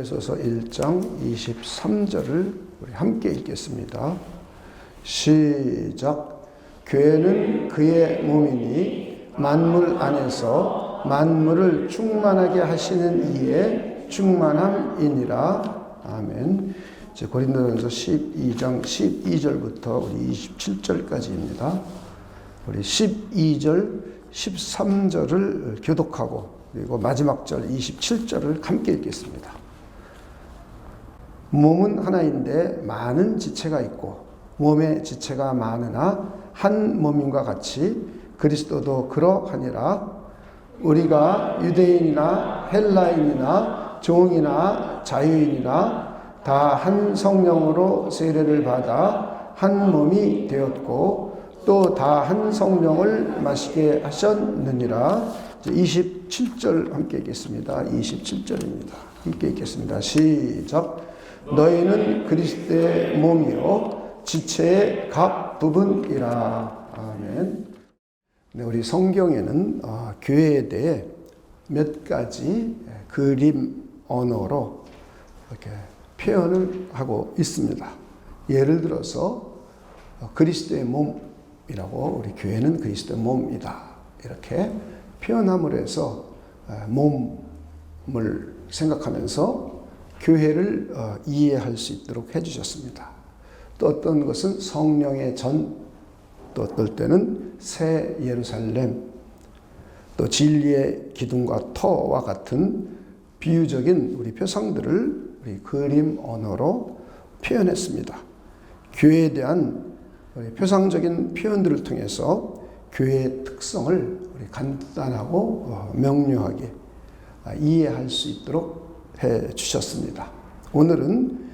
에베소서 1장 23절을 우리 함께 읽겠습니다. 시작. 교회는 그의 몸이니 만물 안에서 만물을 충만하게 하시는 이의 충만함이니라. 아멘. 이제 고린도전서 12장 12절부터 우리 27절까지입니다. 우리 12절, 13절을 교독하고 그리고 마지막 절 27절을 함께 읽겠습니다. 몸은 하나인데 많은 지체가 있고 몸의 지체가 많으나 한 몸임과 같이 그리스도도 그러하니라. 우리가 유대인이나 헬라인이나 종이나 자유인이나 다 한 성령으로 세례를 받아 한 몸이 되었고 또 다 한 성령을 마시게 하셨느니라. 27절 함께 읽겠습니다. 27절입니다. 함께 읽겠습니다. 시작. 너희는 그리스도의 몸이요 지체의 각 부분이라. 아멘. 네, 우리 성경에는 교회에 대해 몇 가지 그림 언어로 이렇게 표현을 하고 있습니다. 예를 들어서 그리스도의 몸이라고, 우리 교회는 그리스도의 몸이다 이렇게 표현함으로 해서 몸을 생각하면서 교회를 이해할 수 있도록 해주셨습니다. 또 어떤 것은 성령의 전, 또 어떨 때는 새 예루살렘, 또 진리의 기둥과 터와 같은 비유적인 우리 표상들을 우리 그림 언어로 표현했습니다. 교회에 대한 표상적인 표현들을 통해서 교회의 특성을 우리 간단하고 명료하게 이해할 수 있도록 해 주셨습니다. 오늘은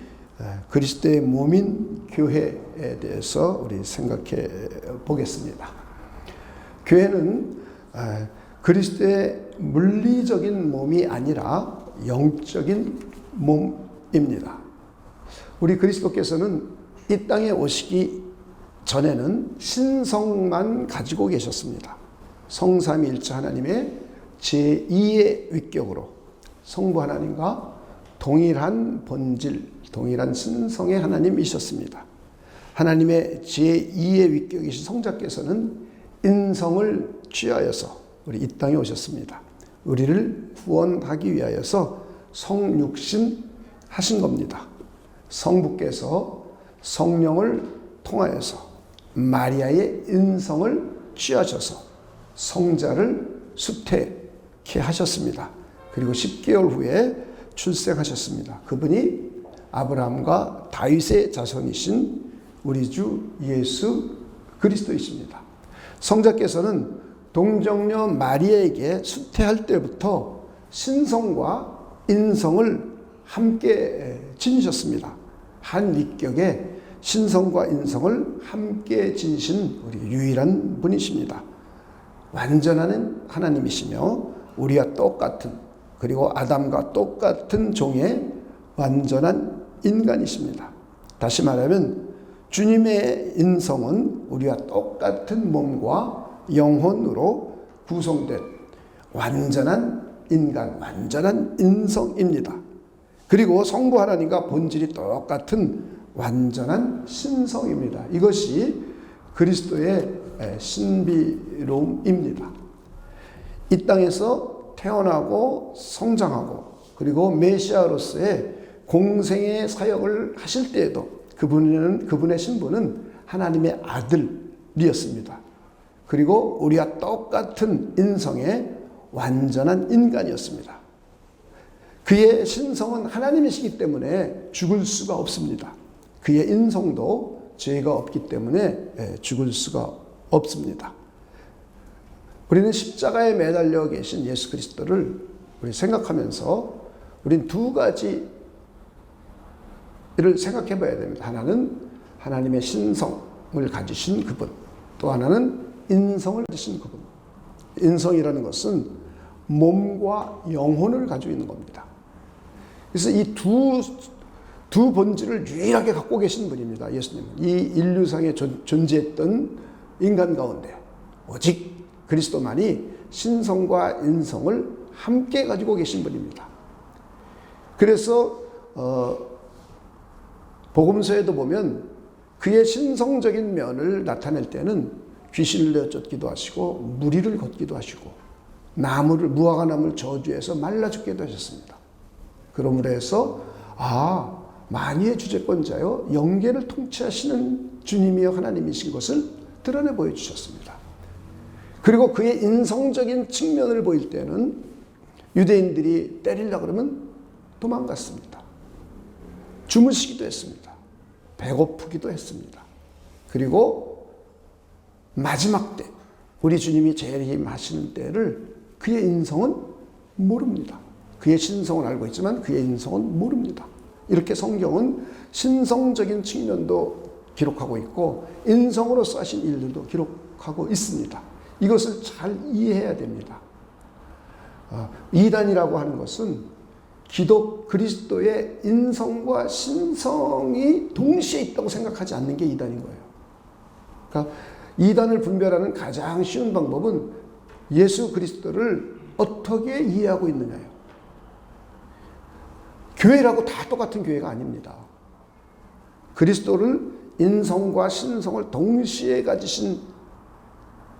그리스도의 몸인 교회에 대해서 우리 생각해 보겠습니다. 교회는 그리스도의 물리적인 몸이 아니라 영적인 몸입니다. 우리 그리스도께서는 이 땅에 오시기 전에는 신성만 가지고 계셨습니다. 성삼위일체 하나님의 제2의 위격으로 성부 하나님과 동일한 본질, 동일한 신성의 하나님이셨습니다. 하나님의 제2의 위격이신 성자께서는 인성을 취하여서 우리 이 땅에 오셨습니다. 우리를 구원하기 위하여서 성육신 하신 겁니다. 성부께서 성령을 통하여서 마리아의 인성을 취하셔서 성자를 수태케 하셨습니다. 그리고 10개월 후에 출생하셨습니다. 그분이 아브라함과 다윗의 자손이신 우리 주 예수 그리스도이십니다. 성자께서는 동정녀 마리아에게 수태할 때부터 신성과 인성을 함께 지니셨습니다. 한 위격에 신성과 인성을 함께 지니신 우리 유일한 분이십니다. 완전한 하나님이시며 우리와 똑같은, 그리고 아담과 똑같은 종의 완전한 인간이십니다. 다시 말하면 주님의 인성은 우리와 똑같은 몸과 영혼으로 구성된 완전한 인간, 완전한 인성입니다. 그리고 성부 하나님과 본질이 똑같은 완전한 신성입니다. 이것이 그리스도의 신비로움입니다. 이 땅에서 태어나고 성장하고 그리고 메시아로서의 공생의 사역을 하실 때에도 그분의 신분은 하나님의 아들이었습니다. 그리고 우리와 똑같은 인성의 완전한 인간이었습니다. 그의 신성은 하나님이시기 때문에 죽을 수가 없습니다. 그의 인성도 죄가 없기 때문에 죽을 수가 없습니다. 우리는 십자가에 매달려 계신 예수 그리스도를 우리 생각하면서 우린 두 가지를 생각해 봐야 됩니다. 하나는 하나님의 신성을 가지신 그분, 또 하나는 인성을 가지신 그분. 인성이라는 것은 몸과 영혼을 가지고 있는 겁니다. 그래서 이 두 본질을 유일하게 갖고 계신 분입니다. 예수님은. 이 인류상에 존재했던 인간 가운데 오직 그리스도만이 신성과 인성을 함께 가지고 계신 분입니다. 그래서 복음서에도 보면 그의 신성적인 면을 나타낼 때는 귀신을 내쫓기도 하시고 무리를 걷기도 하시고 무화과 나무를 저주해서 말라 죽게도 하셨습니다. 그러므로 해서 만유의 주재권자여 영계를 통치하시는 주님이여 하나님이신 것을 드러내 보여주셨습니다. 그리고 그의 인성적인 측면을 보일 때는 유대인들이 때리려고 그러면 도망갔습니다. 주무시기도 했습니다. 배고프기도 했습니다. 그리고 마지막 때 우리 주님이 재림하시는 때를 그의 인성은 모릅니다. 그의 신성은 알고 있지만 그의 인성은 모릅니다. 이렇게 성경은 신성적인 측면도 기록하고 있고 인성으로서 하신 일들도 기록하고 있습니다. 이것을 잘 이해해야 됩니다. 이단이라고 하는 것은 그리스도의 인성과 신성이 동시에 있다고 생각하지 않는 게 이단인 거예요. 그러니까 이단을 분별하는 가장 쉬운 방법은 예수 그리스도를 어떻게 이해하고 있느냐예요. 교회라고 다 똑같은 교회가 아닙니다. 그리스도를 인성과 신성을 동시에 가지신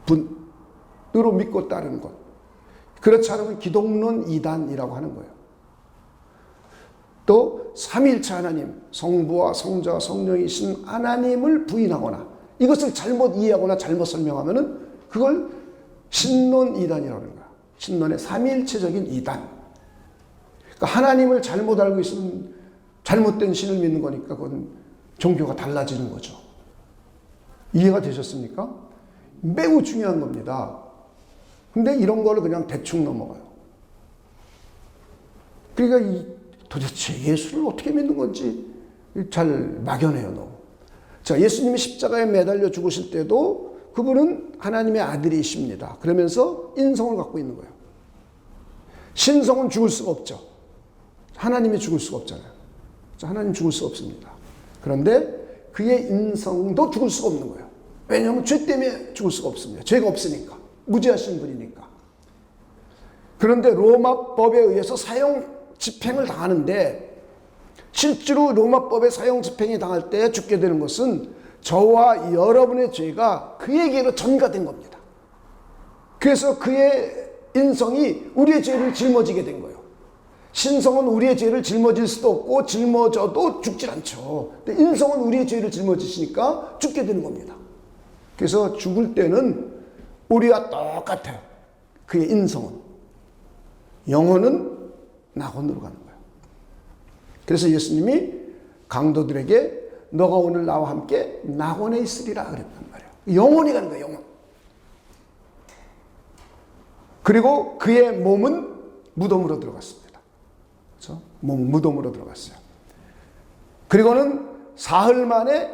분으로 믿고 따르는 것. 그렇지 않으면 기독론 이단이라고 하는 거예요. 또 삼위일체 하나님, 성부와 성자와 성령이신 하나님을 부인하거나 이것을 잘못 이해하거나 잘못 설명하면은 그걸 신론 이단이라고 하는 거야. 신론의 삼위일체적인 이단. 그러니까 하나님을 잘못 알고 있으면 잘못된 신을 믿는 거니까 그건 종교가 달라지는 거죠. 이해가 되셨습니까? 매우 중요한 겁니다. 근데 이런 거를 그냥 대충 넘어가요. 그러니까 도대체 예수를 어떻게 믿는 건지 잘 막연해요, 너무. 자, 예수님이 십자가에 매달려 죽으실 때도 그분은 하나님의 아들이십니다. 그러면서 인성을 갖고 있는 거예요. 신성은 죽을 수가 없죠. 하나님이 죽을 수가 없잖아요. 하나님 죽을 수 없습니다. 그런데 그의 인성도 죽을 수가 없는 거예요. 왜냐하면 죄 때문에 죽을 수가 없습니다. 죄가 없으니까. 무죄하신 분이니까. 그런데 로마법에 의해서 사형 집행을 당하는데 실제로 로마법의 사형 집행이 당할 때 죽게 되는 것은 저와 여러분의 죄가 그에게로 전가된 겁니다. 그래서 그의 인성이 우리의 죄를 짊어지게 된 거예요. 신성은 우리의 죄를 짊어질 수도 없고 짊어져도 죽질 않죠. 근데 인성은 우리의 죄를 짊어지시니까 죽게 되는 겁니다. 그래서 죽을 때는 우리와 똑같아요. 그의 인성은. 영혼은 낙원으로 가는 거예요. 그래서 예수님이 강도들에게 너가 오늘 나와 함께 낙원에 있으리라 그랬단 말이에요. 영혼이 가는 거예요. 영혼. 그리고 그의 몸은 무덤으로 들어갔습니다. 그렇죠? 몸은 무덤으로 들어갔어요. 그리고는 사흘 만에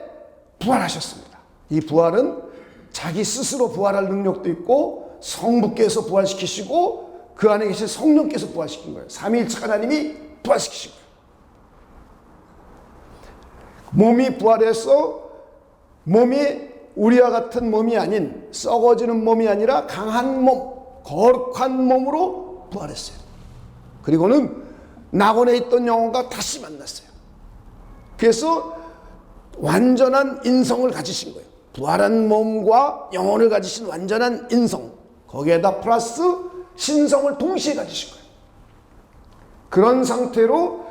부활하셨습니다. 이 부활은 자기 스스로 부활할 능력도 있고 성부께서 부활시키시고 그 안에 계신 성령께서 부활시킨 거예요. 삼위일체 하나님이 부활시키신 거예요. 몸이 부활해서 몸이 우리와 같은 몸이 아닌 썩어지는 몸이 아니라 강한 몸, 거룩한 몸으로 부활했어요. 그리고는 낙원에 있던 영혼과 다시 만났어요. 그래서 완전한 인성을 가지신 거예요. 부활한 몸과 영혼을 가지신 완전한 인성, 거기에다 플러스 신성을 동시에 가지신 거예요. 그런 상태로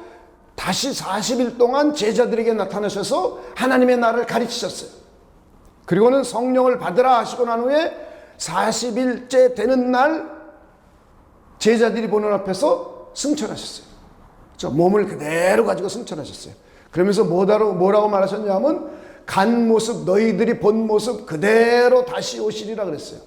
다시 40일 동안 제자들에게 나타나셔서 하나님의 나라를 가르치셨어요. 그리고는 성령을 받으라 하시고 난 후에 40일째 되는 날 제자들이 보는 앞에서 승천하셨어요. 저 몸을 그대로 가지고 승천하셨어요. 그러면서 뭐라고 말하셨냐면 간 모습 너희들이 본 모습 그대로 다시 오시리라 그랬어요.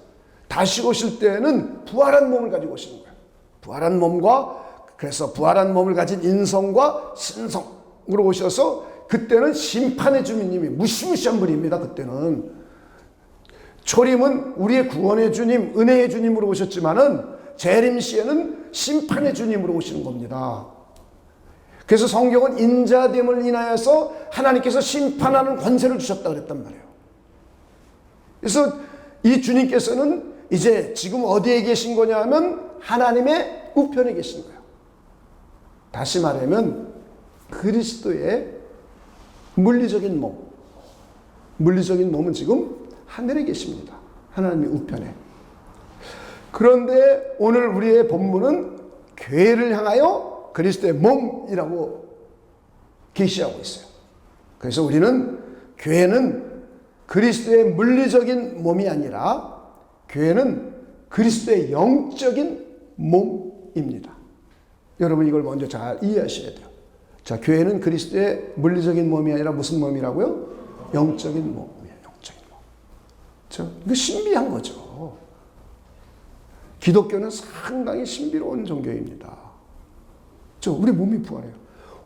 다시 오실 때는 부활한 몸을 가지고 오시는 거예요. 부활한 몸과 그래서 부활한 몸을 가진 인성과 신성으로 오셔서 그때는 심판의 주님이 무시무시한 분입니다. 그때는 초림은 우리의 구원의 주님, 은혜의 주님으로 오셨지만은 재림 시에는 심판의 주님으로 오시는 겁니다. 그래서 성경은 인자됨을 인하여서 하나님께서 심판하는 권세를 주셨다 그랬단 말이에요. 그래서 이 주님께서는 이제 지금 어디에 계신 거냐 하면 하나님의 우편에 계신 거예요. 다시 말하면 그리스도의 물리적인 몸은 지금 하늘에 계십니다. 하나님의 우편에. 그런데 오늘 우리의 본문은 교회를 향하여 그리스도의 몸이라고 계시하고 있어요. 그래서 우리는 교회는 그리스도의 물리적인 몸이 아니라 교회는 그리스도의 영적인 몸입니다. 여러분 이걸 먼저 잘 이해하셔야 돼요. 자, 교회는 그리스도의 물리적인 몸이 아니라 무슨 몸이라고요? 영적인 몸이에요. 영적인 몸. 이거 신비한 거죠. 기독교는 상당히 신비로운 종교입니다. 우리 몸이 부활해요.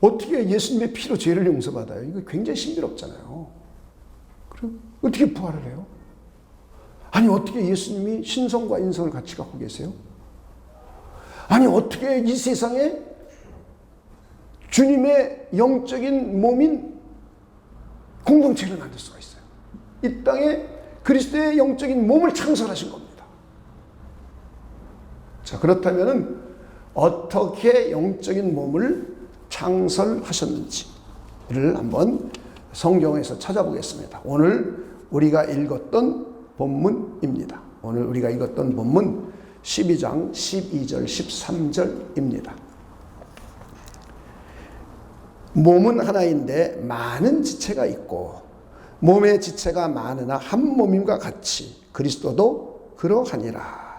어떻게 예수님의 피로 죄를 용서받아요? 이거 굉장히 신비롭잖아요. 그럼 어떻게 부활을 해요? 아니 어떻게 예수님이 신성과 인성을 같이 갖고 계세요? 아니 어떻게 이 세상에 주님의 영적인 몸인 공동체를 만들 수가 있어요? 이 땅에 그리스도의 영적인 몸을 창설하신 겁니다. 자, 그렇다면 어떻게 영적인 몸을 창설하셨는지를 한번 성경에서 찾아보겠습니다. 오늘 우리가 읽었던 본문입니다. 오늘 우리가 읽었던 본문 12장 12절 13절입니다. 몸은 하나인데 많은 지체가 있고 몸의 지체가 많으나 한 몸임과 같이 그리스도도 그러하니라.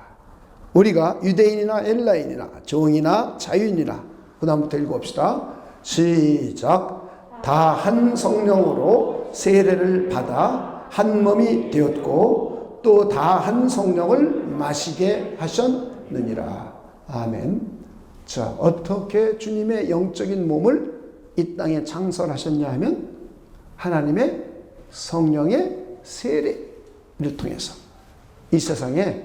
우리가 유대인이나 엘라인이나 종이나 자유인이나 그 다음부터 읽어봅시다. 시작. 다 한 성령으로 세례를 받아 한 몸이 되었고 또 다 한 성령을 마시게 하셨느니라. 아멘. 자, 어떻게 주님의 영적인 몸을 이 땅에 창설하셨냐 하면 하나님의 성령의 세례를 통해서 이 세상에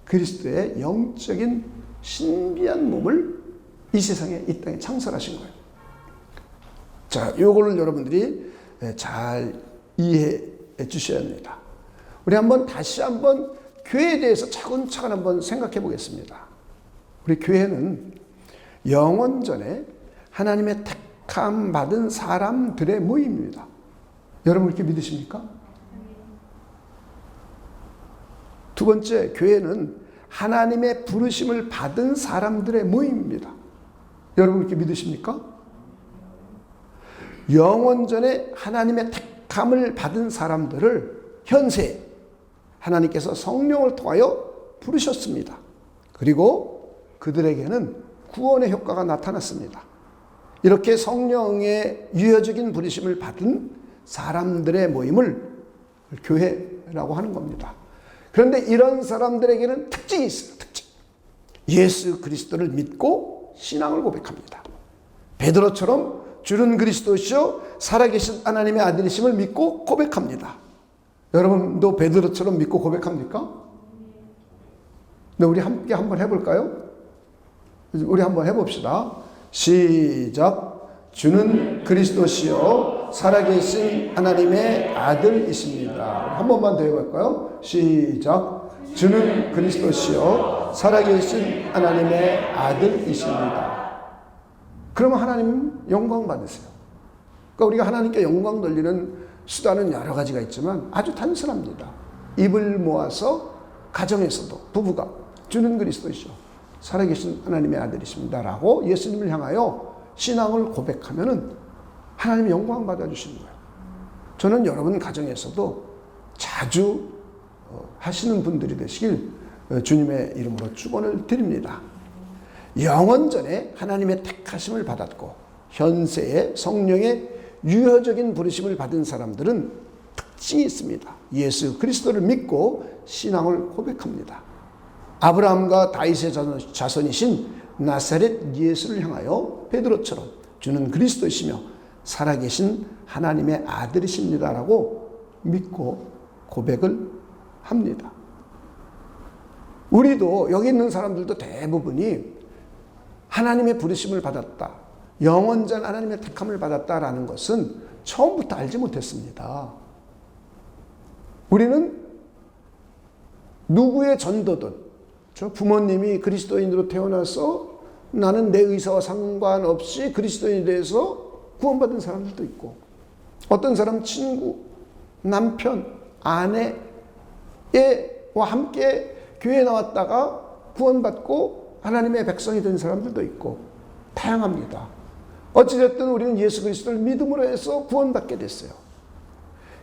그리스도의 영적인 신비한 몸을 이 세상에 이 땅에 창설하신 거예요. 자, 요거를 여러분들이 잘 이해해 주셔야 합니다. 우리 다시 한번 교회에 대해서 차근차근 한번 생각해 보겠습니다. 우리 교회는 영원전에 하나님의 택함 받은 사람들의 모임입니다. 여러분 이렇게 믿으십니까? 두 번째, 교회는 하나님의 부르심을 받은 사람들의 모임입니다. 여러분 이렇게 믿으십니까? 영원전에 하나님의 택함을 받은 사람들을 현세 하나님께서 성령을 통하여 부르셨습니다. 그리고 그들에게는 구원의 효과가 나타났습니다. 이렇게 성령의 유효적인 부르심을 받은 사람들의 모임을 교회라고 하는 겁니다. 그런데 이런 사람들에게는 특징이 있어요. 특징. 예수 그리스도를 믿고 신앙을 고백합니다. 베드로처럼 주는 그리스도시요 살아계신 하나님의 아들이심을 믿고 고백합니다. 여러분도 베드로처럼 믿고 고백합니까? 네, 우리 함께 한번 해볼까요? 우리 한번 해봅시다. 시작. 주는 그리스도시요 살아계신 하나님의 아들이십니다. 한 번만 더 해볼까요? 시작. 주는 그리스도시요 살아계신 하나님의 아들이십니다. 그러면 하나님 영광 받으세요. 그러니까 우리가 하나님께 영광 돌리는 수단은 여러 가지가 있지만 아주 단순합니다. 입을 모아서 가정에서도 부부가 주는 그리스도시요 살아계신 하나님의 아들이십니다라고 예수님을 향하여 신앙을 고백하면은 하나님이 영광 받아주시는 거예요. 저는 여러분 가정에서도 자주 하시는 분들이 되시길 주님의 이름으로 축원을 드립니다. 영원전에 하나님의 택하심을 받았고 현세의 성령의 유효적인 부르심을 받은 사람들은 특징이 있습니다. 예수 그리스도를 믿고 신앙을 고백합니다. 아브라함과 다윗의 자손이신 나사렛 예수를 향하여 베드로처럼 주는 그리스도이시며 살아계신 하나님의 아들이십니다라고 믿고 고백을 합니다. 우리도 여기 있는 사람들도 대부분이 하나님의 부르심을 받았다, 영원전 하나님의 택함을 받았다라는 것은 처음부터 알지 못했습니다. 우리는 누구의 전도든 저 부모님이 그리스도인으로 태어나서 나는 내 의사와 상관없이 그리스도인에 대해서 구원받은 사람들도 있고, 어떤 사람 친구, 남편, 아내와 함께 교회에 나왔다가 구원받고 하나님의 백성이 된 사람들도 있고 다양합니다. 어찌됐든 우리는 예수 그리스도를 믿음으로 해서 구원받게 됐어요.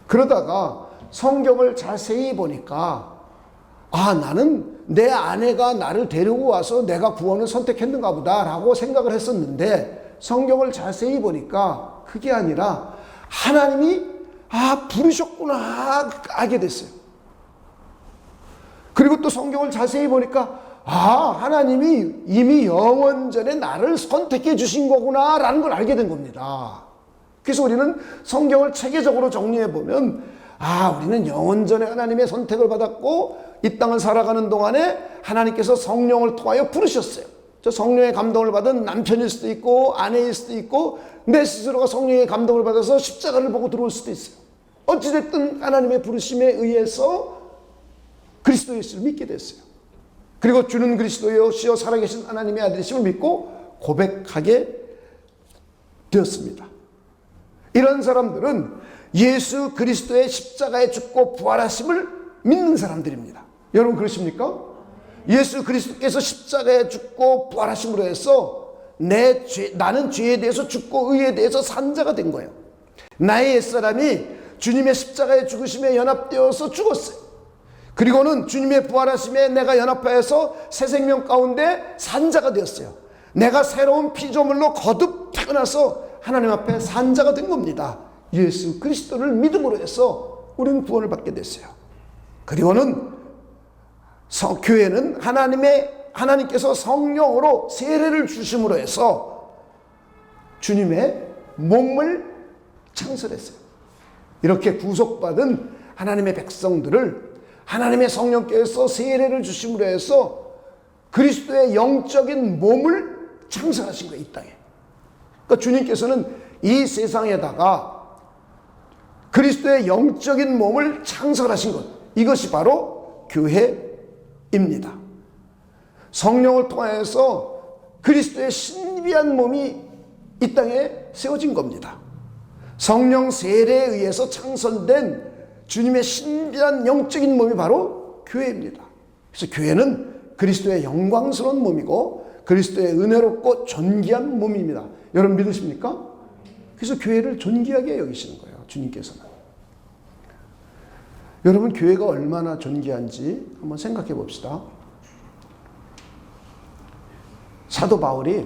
그러다가 성경을 자세히 보니까 나는 내 아내가 나를 데리고 와서 내가 구원을 선택했는가 보다 라고 생각을 했었는데, 성경을 자세히 보니까 그게 아니라 하나님이 부르셨구나 알게 됐어요. 그리고 또 성경을 자세히 보니까 하나님이 이미 영원전에 나를 선택해 주신 거구나 라는 걸 알게 된 겁니다. 그래서 우리는 성경을 체계적으로 정리해 보면 우리는 영원전에 하나님의 선택을 받았고 이 땅을 살아가는 동안에 하나님께서 성령을 통하여 부르셨어요. 저 성령의 감동을 받은 남편일 수도 있고 아내일 수도 있고 내 스스로가 성령의 감동을 받아서 십자가를 보고 들어올 수도 있어요. 어찌됐든 하나님의 부르심에 의해서 그리스도 예수를 믿게 됐어요. 그리고 주는 그리스도시요 살아계신 하나님의 아들이심을 믿고 고백하게 되었습니다. 이런 사람들은 예수 그리스도의 십자가에 죽고 부활하심을 믿는 사람들입니다. 여러분 그러십니까? 예수 그리스도께서 십자가에 죽고 부활하심으로 해서 나는 죄에 대해서 죽고 의에 대해서 산 자가 된 거예요. 나의 옛사람이 주님의 십자가의 죽으심에 연합되어서 죽었어요. 그리고는 주님의 부활하심에 내가 연합하여서 새 생명 가운데 산 자가 되었어요. 내가 새로운 피조물로 거듭 태어나서 하나님 앞에 산 자가 된 겁니다. 예수 그리스도를 믿음으로 해서 우리는 구원을 받게 됐어요. 그리고는 교회는 하나님께서 성령으로 세례를 주심으로 해서 주님의 몸을 창설했어요. 이렇게 구속받은 하나님의 백성들을 하나님의 성령께서 세례를 주심으로 해서 그리스도의 영적인 몸을 창설하신 거예요, 이 땅에. 그러니까 주님께서는 이 세상에다가 그리스도의 영적인 몸을 창설하신 것, 이것이 바로 교회입니다. 성령을 통하여서 그리스도의 신비한 몸이 이 땅에 세워진 겁니다. 성령 세례에 의해서 창설된 주님의 신비한 영적인 몸이 바로 교회입니다. 그래서 교회는 그리스도의 영광스러운 몸이고 그리스도의 은혜롭고 존귀한 몸입니다. 여러분 믿으십니까? 그래서 교회를 존귀하게 여기시는 거예요, 주님께서는. 여러분 교회가 얼마나 존귀한지 한번 생각해 봅시다. 사도 바울이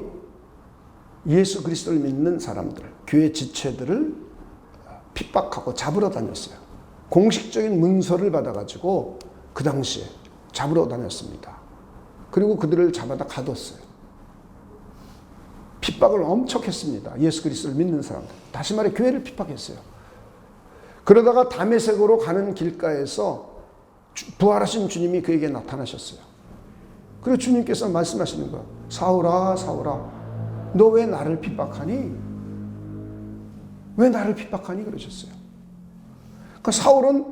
예수 그리스도를 믿는 사람들, 교회 지체들을 핍박하고 잡으러 다녔어요. 공식적인 문서를 받아가지고 그 당시에 잡으러 다녔습니다. 그리고 그들을 잡아다 가뒀어요. 핍박을 엄청 했습니다. 예수 그리스도를 믿는 사람들. 다시 말해 교회를 핍박했어요. 그러다가 다메섹으로 가는 길가에서 부활하신 주님이 그에게 나타나셨어요. 그리고 주님께서 말씀하시는 거예요. 사울아, 사울아, 너 왜 나를 핍박하니? 왜 나를 핍박하니? 그러셨어요. 그러니까 사울은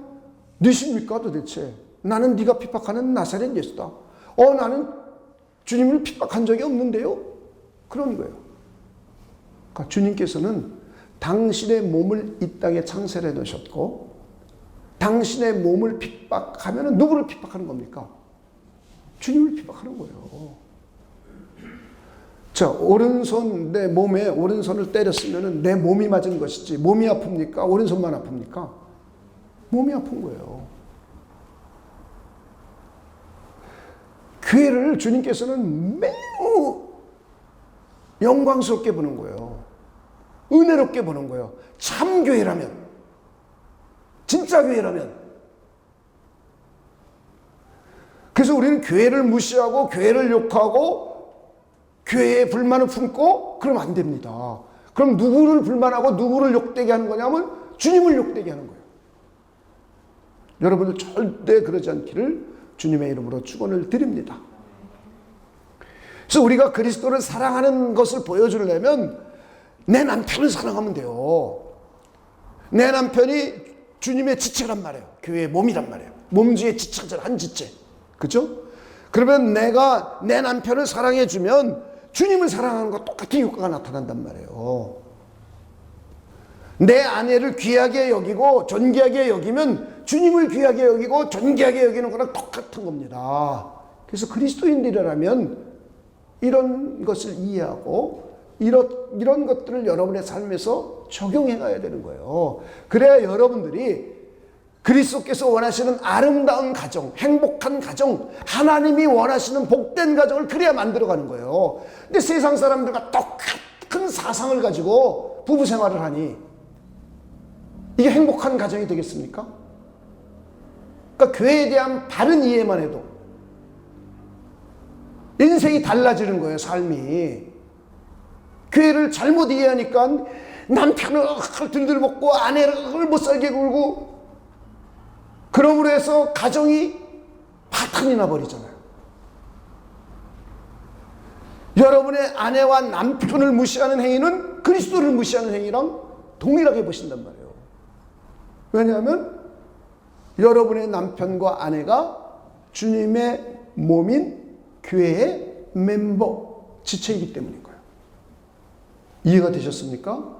누구십니까 도대체? 나는 네가 핍박하는 나사렛 예수다. 나는 주님을 핍박한 적이 없는데요? 그런 거예요. 그러니까 주님께서는 당신의 몸을 이 땅에 창설해 놓으셨고 당신의 몸을 핍박하면 누구를 핍박하는 겁니까? 주님을 핍박하는 거예요. 자, 오른손 내 몸에 오른손을 때렸으면 내 몸이 맞은 것이지 몸이 아픕니까? 오른손만 아픕니까? 몸이 아픈 거예요. 교회를 주님께서는 매우 영광스럽게 보는 거예요. 은혜롭게 보는 거예요. 참 교회라면, 진짜 교회라면. 그래서 우리는 교회를 무시하고 교회를 욕하고 교회에 불만을 품고 그러면 안 됩니다. 그럼 누구를 불만하고 누구를 욕되게 하는 거냐면 주님을 욕되게 하는 거예요. 여러분들 절대 그러지 않기를 주님의 이름으로 축원을 드립니다. 그래서 우리가 그리스도를 사랑하는 것을 보여주려면 내 남편을 사랑하면 돼요. 내 남편이 주님의 지체란 말이에요. 교회의 몸이란 말이에요. 몸주의 지체잖아, 한 지체. 그죠? 그러면 내가 내 남편을 사랑해주면 주님을 사랑하는 것 똑같은 효과가 나타난단 말이에요. 내 아내를 귀하게 여기고 존귀하게 여기면 주님을 귀하게 여기고 존귀하게 여기는 거랑 똑같은 겁니다. 그래서 그리스도인들이라면 이런 것을 이해하고 이런 것들을 여러분의 삶에서 적용해 가야 되는 거예요. 그래야 여러분들이 그리스도께서 원하시는 아름다운 가정, 행복한 가정, 하나님이 원하시는 복된 가정을 그래야 만들어가는 거예요. 근데 세상 사람들과 똑같은 사상을 가지고 부부 생활을 하니 이게 행복한 가정이 되겠습니까? 그러니까 교회에 대한 바른 이해만 해도 인생이 달라지는 거예요, 삶이. 교회를 잘못 이해하니까 남편을 들들먹고 아내를 못 살게 굴고 그러므로 해서 가정이 파탄이 나버리잖아요. 여러분의 아내와 남편을 무시하는 행위는 그리스도를 무시하는 행위랑 동일하게 보신단 말이에요. 왜냐하면 여러분의 남편과 아내가 주님의 몸인 교회의 멤버, 지체이기 때문인 거예요. 이해가 되셨습니까?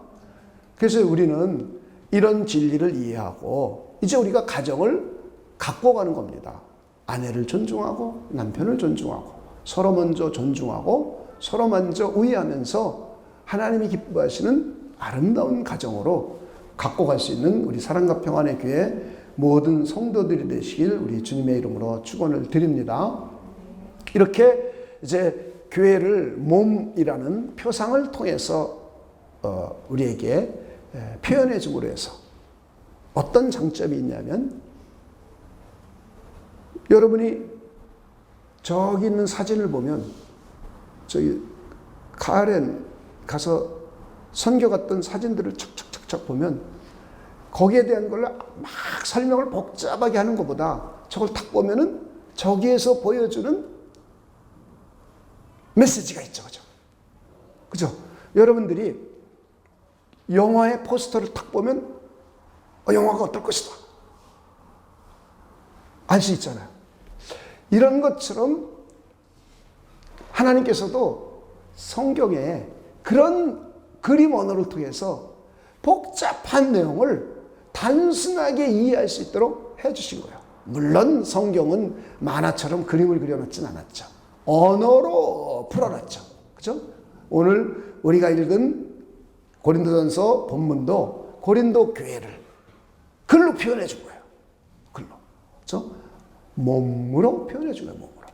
그래서 우리는 이런 진리를 이해하고 이제 우리가 가정을 갖고 가는 겁니다. 아내를 존중하고 남편을 존중하고 서로 먼저 존중하고 서로 먼저 우애하면서 하나님이 기뻐하시는 아름다운 가정으로 갖고 갈 수 있는 우리 사랑과 평안의 교회 모든 성도들이 되시길 우리 주님의 이름으로 축원을 드립니다. 이렇게 이제 교회를 몸이라는 표상을 통해서 우리에게 표현해 줌으로 해서 어떤 장점이 있냐면 여러분이 저기 있는 사진을 보면 저기 가을엔 가서 선교 갔던 사진들을 착착착착 보면 거기에 대한 걸 막 설명을 복잡하게 하는 것보다 저걸 딱 보면은 저기에서 보여주는 메시지가 있죠. 그죠? 그죠? 여러분들이 영화의 포스터를 딱 보면 영화가 어떨 것이다 알 수 있잖아요. 이런 것처럼 하나님께서도 성경에 그런 그림 언어를 통해서 복잡한 내용을 단순하게 이해할 수 있도록 해주신 거예요. 물론 성경은 만화처럼 그림을 그려놓진 않았죠. 언어로 풀어놨죠. 그죠? 오늘 우리가 읽은 고린도전서 본문도 고린도 교회를 글로 표현해 준 거예요. 글로. 그죠? 몸으로 표현해 준 거예요. 몸으로.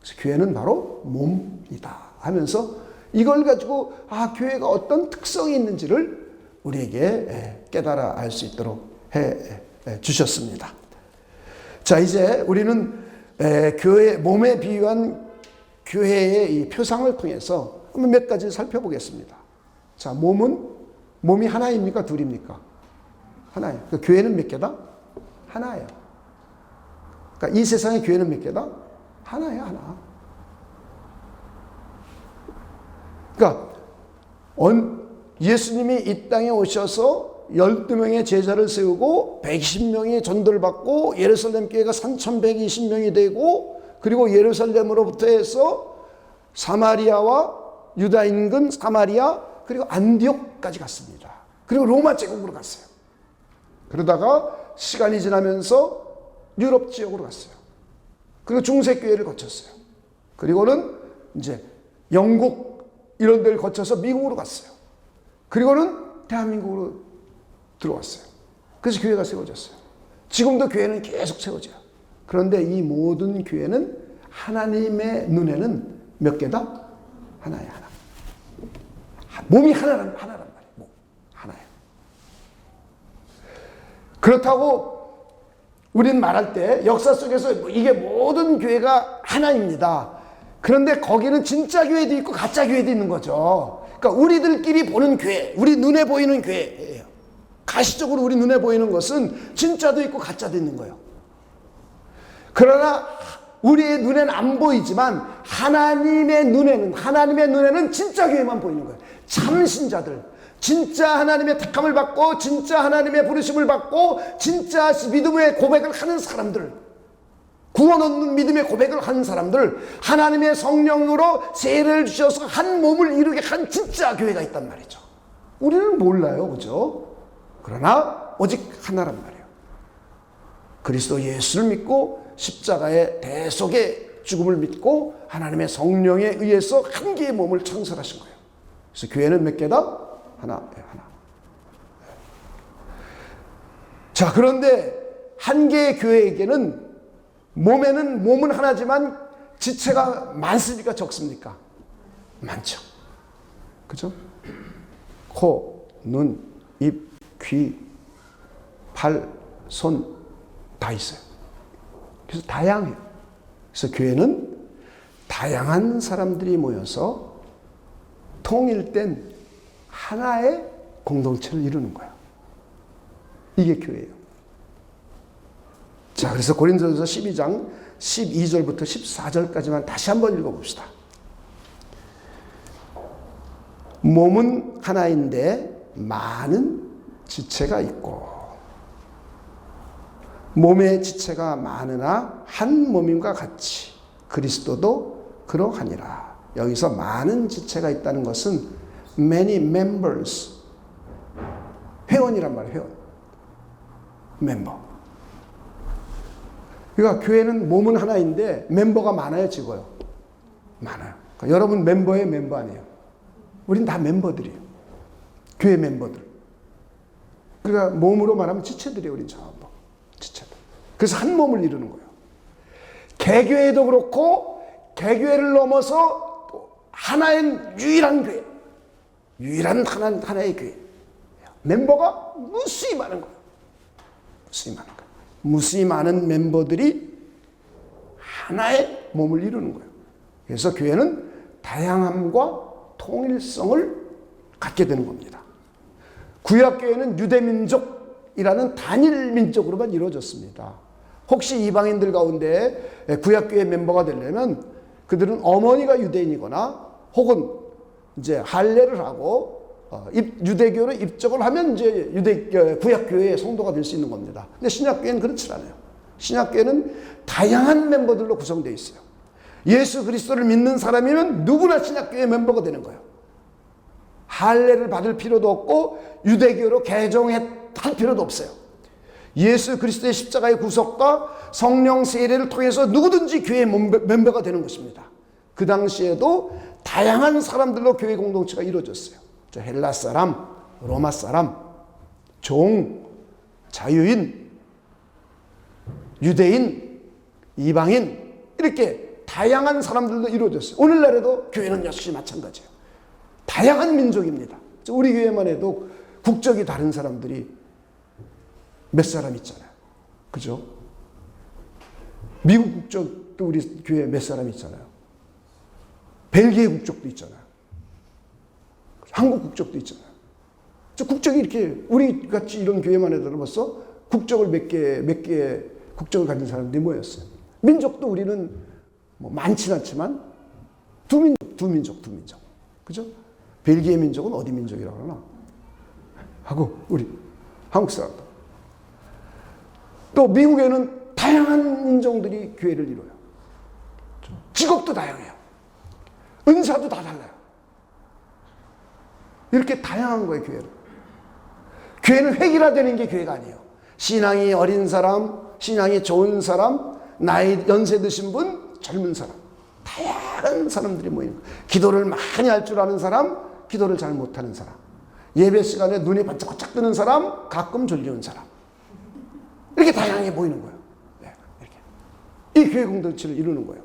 그래서 교회는 바로 몸이다 하면서 이걸 가지고 교회가 어떤 특성이 있는지를 우리에게 깨달아 알 수 있도록 해 주셨습니다. 자, 이제 우리는 교회, 몸에 비유한 교회의 이 표상을 통해서 한번 몇 가지 살펴보겠습니다. 자, 몸이 하나입니까? 둘입니까? 하나예요. 그러니까 교회는 몇 개다? 하나예요. 그러니까 이 세상의 교회는 몇 개다? 하나예요, 하나. 그러니까 예수님이 이 땅에 오셔서 12명의 제자를 세우고 120명이 전도를 받고 예루살렘 교회가 3,120명이 되고 그리고 예루살렘으로부터 해서 사마리아와 유다 인근 사마리아 그리고 안디옥까지 갔습니다. 그리고 로마 제국으로 갔어요. 그러다가 시간이 지나면서 유럽 지역으로 갔어요. 그리고 중세교회를 거쳤어요. 그리고는 이제 영국 이런 데를 거쳐서 미국으로 갔어요. 그리고는 대한민국으로 들어왔어요. 그래서 교회가 세워졌어요. 지금도 교회는 계속 세워져요. 그런데 이 모든 교회는 하나님의 눈에는 몇 개다? 하나예요, 하나. 몸이 하나란 말이에요. 몸. 하나예요. 그렇다고 우리는 말할 때 역사 속에서 이게 모든 교회가 하나입니다. 그런데 거기는 진짜 교회도 있고 가짜 교회도 있는 거죠. 그러니까 우리들끼리 보는 교회, 우리 눈에 보이는 교회예요. 가시적으로 우리 눈에 보이는 것은 진짜도 있고 가짜도 있는 거예요. 그러나 우리의 눈에는 안 보이지만 하나님의 눈에는 진짜 교회만 보이는 거예요. 참 신자들, 진짜 하나님의 택함을 받고 진짜 하나님의 부르심을 받고 진짜 믿음의 고백을 하는 사람들, 구원 얻는 믿음의 고백을 한 사람들, 하나님의 성령으로 세례를 주셔서 한 몸을 이루게 한 진짜 교회가 있단 말이죠. 우리는 몰라요, 그죠? 그러나 오직 하나란 말이에요. 그리스도 예수를 믿고 십자가의 대속의 죽음을 믿고 하나님의 성령에 의해서 한 개의 몸을 창설하신 거예요. 그래서 교회는 몇 개다? 하나. 자, 그런데 한 개의 교회에게는 몸은 하나지만 지체가 많습니까? 적습니까? 많죠. 그죠? 코, 눈, 입, 귀, 발, 손 다 있어요. 그래서 다양해요. 그래서 교회는 다양한 사람들이 모여서 통일된 하나의 공동체를 이루는 거예요. 이게 교회예요. 자, 그래서 고린도전서 12장 12절부터 14절까지만 다시 한번 읽어봅시다. 몸은 하나인데 많은 지체가 있고 몸의 지체가 많으나 한 몸임과 같이 그리스도도 그러하니라. 여기서 많은 지체가 있다는 것은 many members, 회원이란 말이에요. 회원, 멤버. 그러니까 교회는 몸은 하나인데 멤버가 많아요, 적어요? 많아요. 그러니까 여러분 멤버의 멤버 아니에요. 우린 다 멤버들이에요. 교회 멤버들. 그러니까 몸으로 말하면 지체들이에요. 우린 전부 지체들. 그래서 한 몸을 이루는 거예요. 개교회도 그렇고 개교회를 넘어서 또 하나의 유일한 교회, 유일한 하나의 교회. 멤버가 무수히 많은 거예요. 무수히 많은 거예요. 무수히 많은 멤버들이 하나의 몸을 이루는 거예요. 그래서 교회는 다양함과 통일성을 갖게 되는 겁니다. 구약교회는 유대민족이라는 단일 민족으로만 이루어졌습니다. 혹시 이방인들 가운데 구약교회 member가 되려면 그들은 어머니가 유대인이거나 혹은 이제 할례를 하고 유대교로 입적을 하면 이제 구약교회의 성도가 될 수 있는 겁니다. 근데 신약교회는 그렇지 않아요. 신약교회는 다양한 멤버들로 구성되어 있어요. 예수 그리스도를 믿는 사람이면 누구나 신약교회 멤버가 되는 거예요. 할례를 받을 필요도 없고 유대교로 개종할 필요도 없어요. 예수 그리스도의 십자가의 구속과 성령 세례를 통해서 누구든지 교회 멤버가 되는 것입니다. 그 당시에도 다양한 사람들로 교회 공동체가 이루어졌어요. 헬라 사람, 로마 사람, 종, 자유인, 유대인, 이방인 이렇게 다양한 사람들로 이루어졌어요. 오늘날에도 교회는 역시 마찬가지예요. 다양한 민족입니다. 우리 교회만 해도 국적이 다른 사람들이 몇 사람 있잖아요. 그죠? 미국 국적도 우리 교회에 몇 사람 있잖아요. 벨기에 국적도 있잖아요. 한국 국적도 있잖아요. 국적이 이렇게 우리 같이 이런 교회만 해도 벌써 국적을 몇 개 국적을 가진 사람들이 모였어요. 민족도 우리는 뭐 많지는 않지만 두 민족. 그죠? 벨기에 민족은 어디 민족이라고 그러나? 하고 우리 한국 사람들. 또 미국에는 다양한 인종들이 교회를 이뤄요. 직업도 다양해요. 은사도 다 달라요. 이렇게 다양한 거예요, 교회는. 교회는 획일화되는 게 교회가 아니에요. 신앙이 어린 사람, 신앙이 좋은 사람, 연세 드신 분, 젊은 사람. 다양한 사람들이 모이는 거예요. 기도를 많이 할 줄 아는 사람, 기도를 잘 못하는 사람. 예배 시간에 눈이 반짝반짝 뜨는 사람, 가끔 졸리는 사람. 이렇게 다양하게 모이는 거예요. 네, 이렇게. 이 교회 공동체를 이루는 거예요.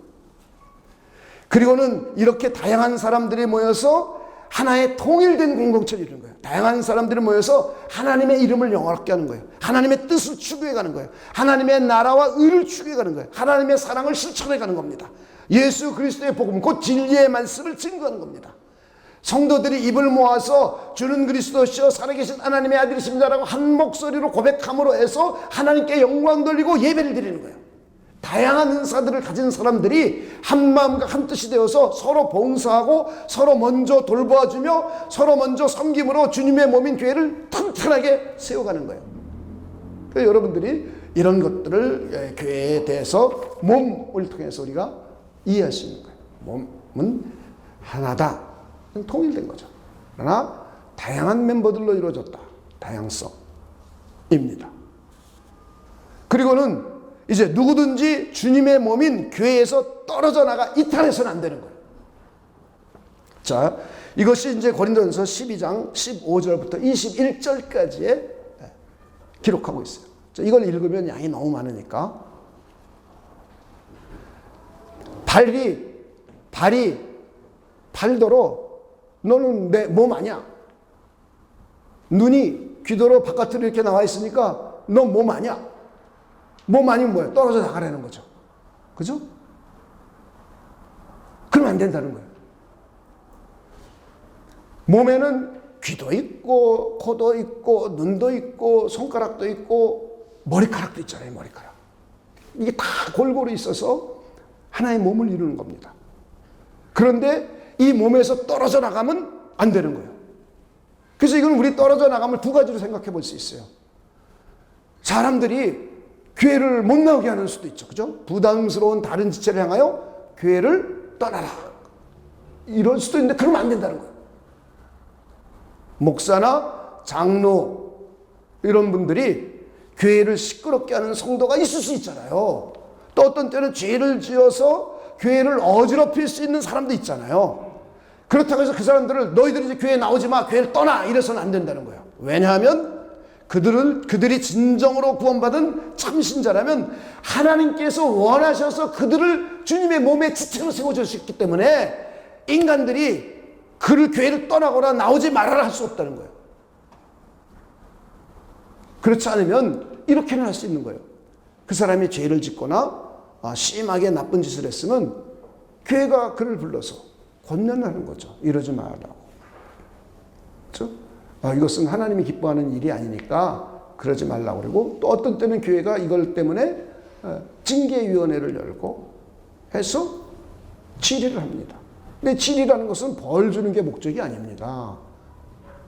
그리고는 이렇게 다양한 사람들이 모여서 하나의 통일된 공동체를 이루는 거예요. 다양한 사람들이 모여서 하나님의 이름을 영화롭게 하는 거예요. 하나님의 뜻을 추구해 가는 거예요. 하나님의 나라와 의를 추구해 가는 거예요. 하나님의 사랑을 실천해 가는 겁니다. 예수 그리스도의 복음, 곧 진리의 말씀을 증거하는 겁니다. 성도들이 입을 모아서 주는 그리스도시여 살아계신 하나님의 아들이십니다라고 한 목소리로 고백함으로 해서 하나님께 영광 돌리고 예배를 드리는 거예요. 다양한 은사들을 가진 사람들이 한 마음과 한 뜻이 되어서 서로 봉사하고 서로 먼저 돌보아주며 서로 먼저 섬김으로 주님의 몸인 교회를 튼튼하게 세워가는 거예요. 그래서 여러분들이 이런 것들을 교회에 대해서 몸을 통해서 우리가 이해할 수 있는 거예요. 몸은 하나다. 통일된 거죠. 그러나 다양한 멤버들로 이루어졌다. 다양성입니다. 그리고는 이제 누구든지 주님의 몸인 교회에서 떨어져 나가 이탈해서는 안 되는 거예요. 자, 이것이 이제 고린도전서 12장 15절부터 21절까지에 기록하고 있어요. 자, 이걸 읽으면 양이 너무 많으니까. 발도로 너는 내 몸 아니야. 눈이 귀도로 바깥으로 이렇게 나와 있으니까 너 몸 아니야. 몸 아니면 뭐예요? 떨어져 나가라는 거죠. 그죠? 그러면 안 된다는 거예요. 몸에는 귀도 있고 코도 있고 눈도 있고 손가락도 있고 머리카락도 있잖아요. 머리카락. 이게 다 골고루 있어서 하나의 몸을 이루는 겁니다. 그런데 이 몸에서 떨어져 나가면 안 되는 거예요. 그래서 이건 우리 떨어져 나감을 두 가지로 생각해 볼 수 있어요. 사람들이 교회를 못 나오게 하는 수도 있죠. 그죠? 부담스러운 다른 지체를 향하여 교회를 떠나라. 이럴 수도 있는데 그러면 안 된다는 거예요. 목사나 장로 이런 분들이 교회를 시끄럽게 하는 성도가 있을 수 있잖아요. 또 어떤 때는 죄를 지어서 교회를 어지럽힐 수 있는 사람도 있잖아요. 그렇다고 해서 그 사람들을 너희들이 이제 교회에 나오지 마, 교회를 떠나 이래서는 안 된다는 거예요. 왜냐하면 그들이 진정으로 구원받은 참신자라면 하나님께서 원하셔서 그들을 주님의 몸의 지체로 세워주셨기 때문에 인간들이 그를 교회를 떠나거나 나오지 말아라 할 수 없다는 거예요. 그렇지 않으면 이렇게는 할 수 있는 거예요. 그 사람이 죄를 짓거나 심하게 나쁜 짓을 했으면 교회가 그를 불러서 권면하는 거죠. 이러지 말라고. 그렇죠? 이것은 하나님이 기뻐하는 일이 아니니까 그러지 말라고 그러고, 또 어떤 때는 교회가 이걸 때문에 징계위원회를 열고 해서 질의를 합니다. 근데 질의라는 것은 벌 주는 게 목적이 아닙니다.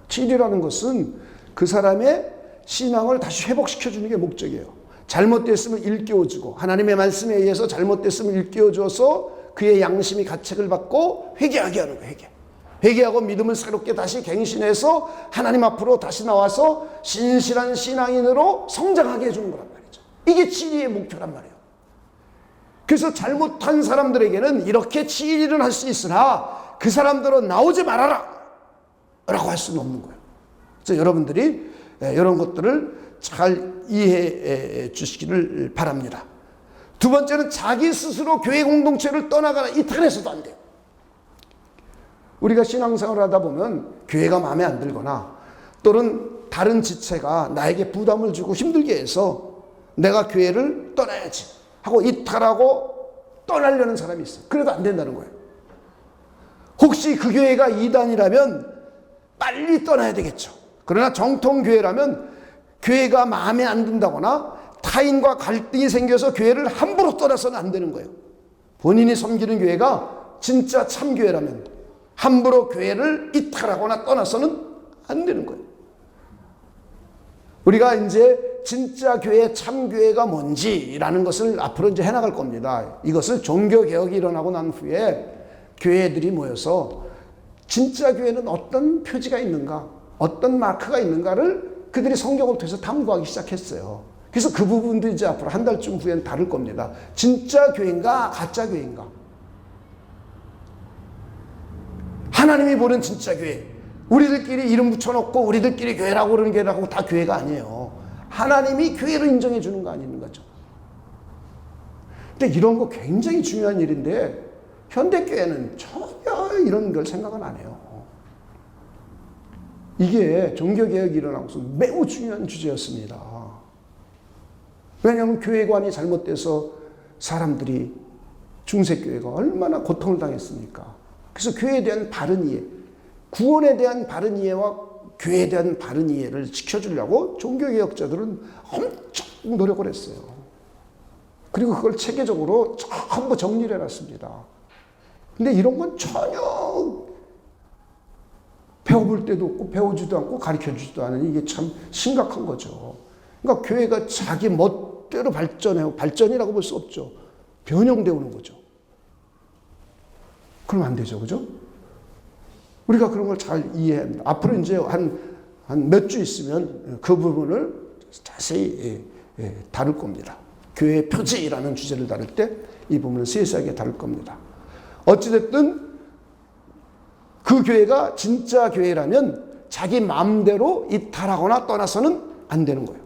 질의라는 것은 그 사람의 신앙을 다시 회복시켜 주는 게 목적이에요. 잘못됐으면 일깨워주고, 하나님의 말씀에 의해서 잘못됐으면 일깨워줘서 그의 양심이 가책을 받고 회개하게 하는 거예요. 회개하고 믿음을 새롭게 다시 갱신해서 하나님 앞으로 다시 나와서 신실한 신앙인으로 성장하게 해주는 거란 말이죠. 이게 진리의 목표란 말이에요. 그래서 잘못한 사람들에게는 이렇게 치리는 할 수 있으나 그 사람들은 나오지 말아라 라고 할 수는 없는 거예요. 그래서 여러분들이 이런 것들을 잘 이해해 주시기를 바랍니다. 두 번째는 자기 스스로 교회 공동체를 떠나거나 이탈해서도 안 돼요. 우리가 신앙생활을 하다 보면 교회가 마음에 안 들거나 또는 다른 지체가 나에게 부담을 주고 힘들게 해서 내가 교회를 떠나야지 하고 이탈하고 떠나려는 사람이 있어요. 그래도 안 된다는 거예요. 혹시 그 교회가 이단이라면 빨리 떠나야 되겠죠. 그러나 정통교회라면 교회가 마음에 안 든다거나 타인과 갈등이 생겨서 교회를 함부로 떠나서는 안 되는 거예요. 본인이 섬기는 교회가 진짜 참교회라면 함부로 교회를 이탈하거나 떠나서는 안 되는 거예요. 우리가 이제 진짜 교회, 참교회가 뭔지라는 것을 앞으로 이제 해나갈 겁니다. 이것을 종교개혁이 일어나고 난 후에 교회들이 모여서 진짜 교회는 어떤 표지가 있는가, 어떤 마크가 있는가를 그들이 성경을 통해서 탐구하기 시작했어요. 그래서 그 부분도 이제 앞으로 한 달쯤 후에는 다를 겁니다. 진짜 교회인가, 가짜 교회인가. 하나님이 보는 진짜 교회. 우리들끼리 이름 붙여놓고 우리들끼리 교회라고 그러는 교회라고 다 교회가 아니에요. 하나님이 교회를 인정해 주는 거 아닌 거죠. 근데 이런 거 굉장히 중요한 일인데 현대교회는 전혀 이런 걸 생각은 안 해요. 이게 종교개혁이 일어나고서 매우 중요한 주제였습니다. 왜냐하면 교회관이 잘못돼서 사람들이 중세교회가 얼마나 고통을 당했습니까? 그래서 교회에 대한 바른 이해, 구원에 대한 바른 이해와 교회에 대한 바른 이해를 지켜주려고 종교개혁자들은 엄청 노력을 했어요. 그리고 그걸 체계적으로 전부 정리를 해놨습니다. 근데 이런 건 전혀 배워볼 때도 없고 배우지도 않고 가르쳐주지도 않은, 이게 참 심각한 거죠. 그러니까 교회가 자기 멋대로 발전이라고 볼 수 없죠. 변형되어 오는 거죠. 그러면 안 되죠. 그죠? 우리가 그런 걸 잘 이해해야 합니다. 앞으로 이제 한 몇 주 있으면 그 부분을 자세히 다룰 겁니다. 교회의 표지라는 주제를 다룰 때 이 부분을 세세하게 다룰 겁니다. 어찌됐든 그 교회가 진짜 교회라면 자기 마음대로 이탈하거나 떠나서는 안 되는 거예요.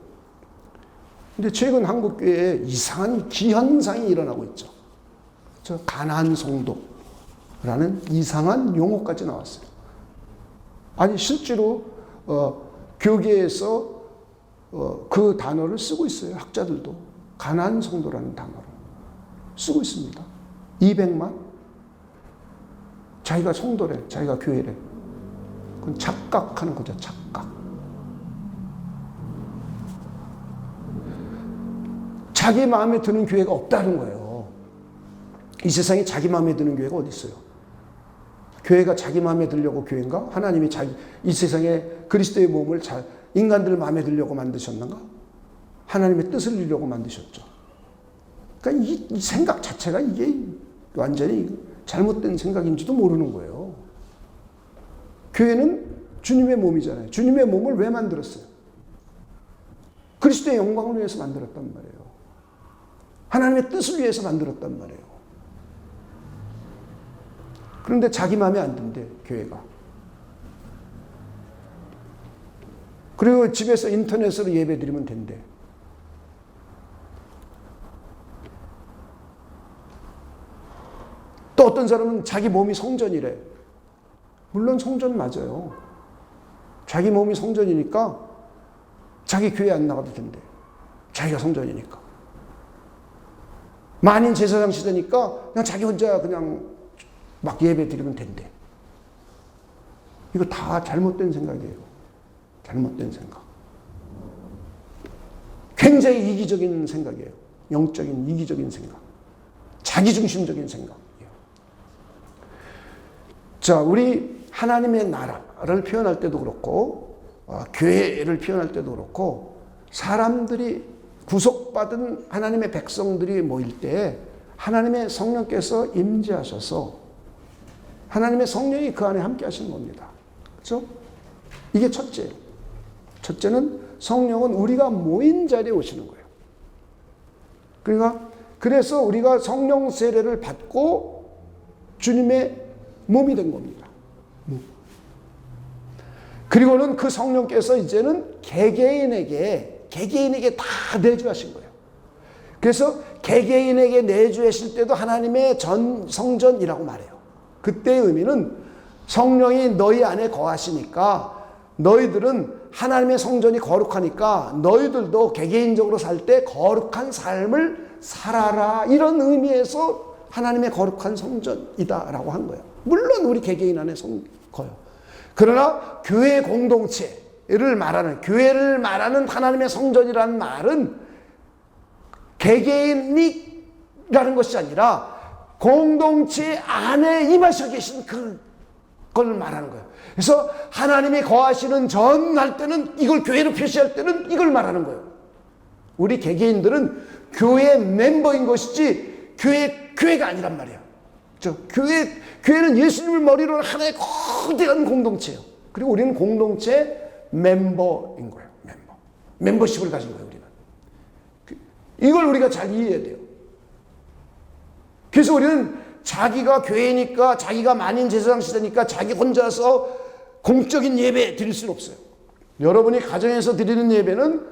근데 최근 한국 교회에 이상한 기현상이 일어나고 있죠. 가나안 성도라는 이상한 용어까지 나왔어요. 아니 실제로 교계에서 그 단어를 쓰고 있어요. 학자들도 가나안 성도라는 단어를 쓰고 있습니다. 200만? 자기가 성도래, 자기가 교회래. 그건 착각하는 거죠. 착각. 자기 마음에 드는 교회가 없다는 거예요. 이 세상에 자기 마음에 드는 교회가 어디 있어요? 교회가 자기 마음에 들려고 교회인가? 하나님이 이 세상에 그리스도의 몸을 인간들 마음에 들려고 만드셨는가? 하나님의 뜻을 이루려고 만드셨죠. 그러니까 이 생각 자체가 이게 완전히 잘못된 생각인지도 모르는 거예요. 교회는 주님의 몸이잖아요. 주님의 몸을 왜 만들었어요? 그리스도의 영광을 위해서 만들었단 말이에요. 하나님의 뜻을 위해서 만들었단 말이에요. 그런데 자기 마음에 안 든대, 교회가. 그리고 집에서 인터넷으로 예배 드리면 된대. 또 어떤 사람은 자기 몸이 성전이래. 물론 성전 맞아요. 자기 몸이 성전이니까 자기 교회 안 나가도 된대. 자기가 성전이니까. 만인 제사장 시대니까 그냥 자기 혼자 그냥 막 예배 드리면 된대. 이거 다 잘못된 생각이에요. 잘못된 생각. 굉장히 이기적인 생각이에요. 영적인 이기적인 생각. 자기중심적인 생각이에요. 자, 우리 하나님의 나라를 표현할 때도 그렇고 교회를 표현할 때도 그렇고 사람들이 구속받은 하나님의 백성들이 모일 때 하나님의 성령께서 임재하셔서 하나님의 성령이 그 안에 함께 하시는 겁니다. 그렇죠? 이게 첫째예요. 첫째는 성령은 우리가 모인 자리에 오시는 거예요. 그러니까 그래서 우리가 성령 세례를 받고 주님의 몸이 된 겁니다. 그리고는 그 성령께서 이제는 개개인에게 다 내주하신 거예요. 그래서 개개인에게 내주하실 때도 하나님의 성전이라고 말해요. 그때의 의미는 성령이 너희 안에 거하시니까 너희들은 하나님의 성전이 거룩하니까 너희들도 개개인적으로 살 때 거룩한 삶을 살아라. 이런 의미에서 하나님의 거룩한 성전이다라고 한 거예요. 물론 우리 개개인 안에 거요. 그러나 교회 공동체를 말하는 교회를 말하는 하나님의 성전이라는 말은 개개인이라는 것이 아니라 공동체 안에 임하셔 계신 그걸 말하는 거예요. 그래서 하나님이 거하시는 전할 때는 이걸 교회로 표시할 때는 이걸 말하는 거예요. 우리 개개인들은 교회 멤버인 것이지 교회가 아니란 말이에요. 교회는 예수님을 머리로 한 하나의 거대한 공동체예요. 그리고 우리는 공동체 멤버인 거예요. 멤버십을 가진 거예요. 우리는. 이걸 우리가 잘 이해해야 돼요. 그래서 우리는 자기가 교회니까 자기가 만인 제사장 시대니까 자기 혼자서 공적인 예배 드릴 수는 없어요. 여러분이 가정에서 드리는 예배는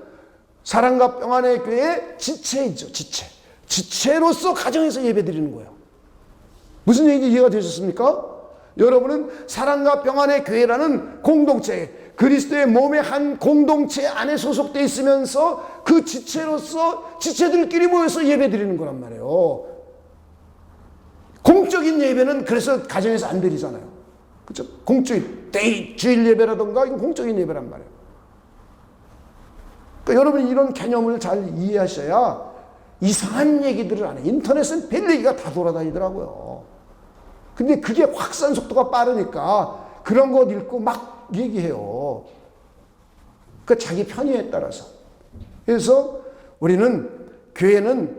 사랑과 평안의 교회의 지체이죠. 지체로서 가정에서 예배 드리는 거예요. 무슨 얘기인지 이해가 되셨습니까? 여러분은 사랑과 평안의 교회라는 공동체, 그리스도의 몸의 한 공동체 안에 소속되어 있으면서 그 지체로서 지체들끼리 모여서 예배 드리는 거란 말이에요. 공적인 예배는 그래서 가정에서 안 드리잖아요. 그렇죠? 공적인 주일 예배라든가 이건 공적인 예배란 말이에요. 그러니까 여러분이 이런 개념을 잘 이해하셔야 이상한 얘기들을 안 해요. 인터넷은 별 얘기가 다 돌아다니더라고요. 근데 그게 확산 속도가 빠르니까 그런 것 읽고 막 얘기해요. 그 자기 편의에 따라서. 그래서 우리는 교회는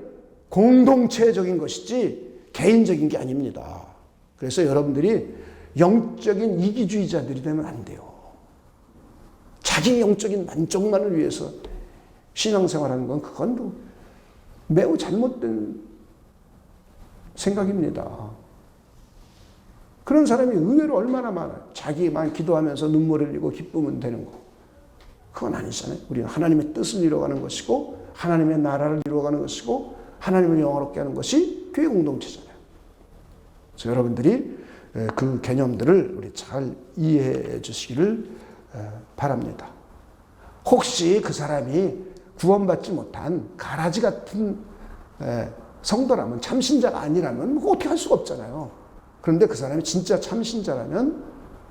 공동체적인 것이지 개인적인 게 아닙니다. 그래서 여러분들이 영적인 이기주의자들이 되면 안 돼요. 자기 영적인 만족만을 위해서 신앙생활하는 건 그건 매우 잘못된 생각입니다. 그런 사람이 의외로 얼마나 많아요. 자기만 기도하면서 눈물을 흘리고 기쁘면 되는 거. 그건 아니잖아요. 우리는 하나님의 뜻을 이루어가는 것이고 하나님의 나라를 이루어가는 것이고 하나님을 영화롭게 하는 것이 교회 공동체잖아요. 그래서 여러분들이 그 개념들을 우리 잘 이해해 주시기를 바랍니다. 혹시 그 사람이 구원받지 못한 가라지 같은 성도라면, 참신자가 아니라면 뭐 어떻게 할 수가 없잖아요. 그런데 그 사람이 진짜 참신자라면